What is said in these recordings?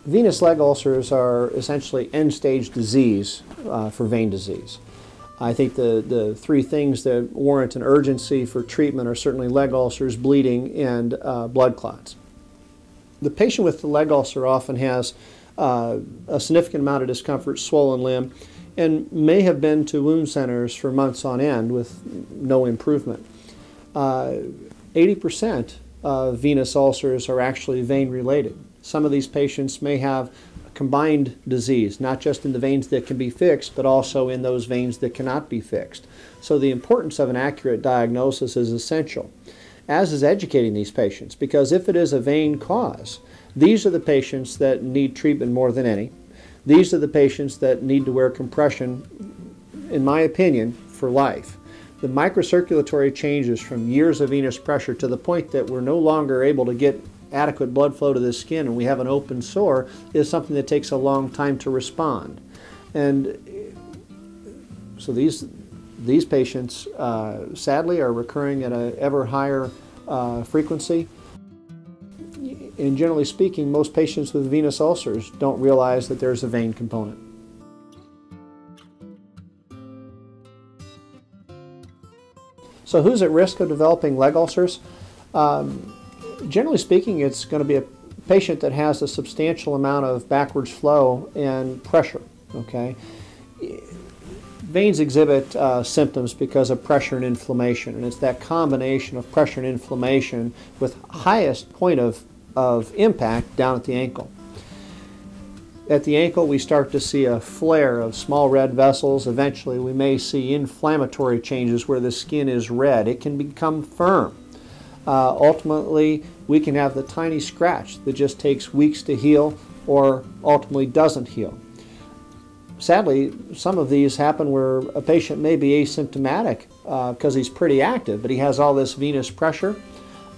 Venous leg ulcers are essentially end-stage disease for vein disease. I think the three things that warrant an urgency for treatment are certainly leg ulcers, bleeding, and blood clots. The patient with the leg ulcer often has a significant amount of discomfort, swollen limb, and may have been to wound centers for months on end with no improvement. 80% of venous ulcers are actually vein-related. Some of these patients may have combined disease, not just in the veins that can be fixed, but also in those veins that cannot be fixed. So the importance of an accurate diagnosis is essential, as is educating these patients, because if it is a vein cause, these are the patients that need treatment more than any. These are the patients that need to wear compression, in my opinion, for life. The microcirculatory changes from years of venous pressure to the point that we're no longer able to get adequate blood flow to the skin and we have an open sore is something that takes a long time to respond. And so these patients sadly are recurring at an ever higher frequency. And generally speaking, most patients with venous ulcers don't realize that there's a vein component. So who's at risk of developing leg ulcers? Generally speaking, it's going to be a patient that has a substantial amount of backwards flow and pressure. Okay? Veins exhibit symptoms because of pressure and inflammation, and it's that combination of pressure and inflammation with highest point of impact down at the ankle. At the ankle, we start to see a flare of small red vessels. Eventually, we may see inflammatory changes where the skin is red. It can become firm. Ultimately, we can have the tiny scratch that just takes weeks to heal or ultimately doesn't heal. Sadly, some of these happen where a patient may be asymptomatic because he's pretty active, but he has all this venous pressure.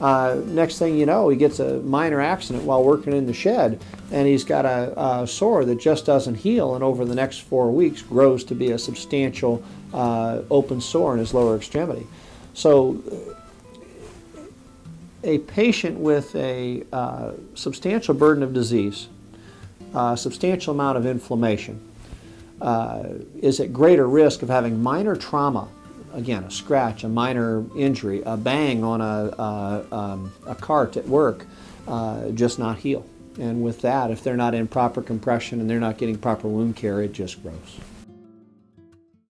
Next thing you know, he gets a minor accident while working in the shed, and he's got a sore that just doesn't heal, and over the next 4 weeks grows to be a substantial open sore in his lower extremity. So a patient with a substantial burden of disease, a substantial amount of inflammation, is at greater risk of having minor trauma. Again, a scratch, a minor injury, a bang on a cart at work, just not heal. And with that, if they're not in proper compression and they're not getting proper wound care, it just grows.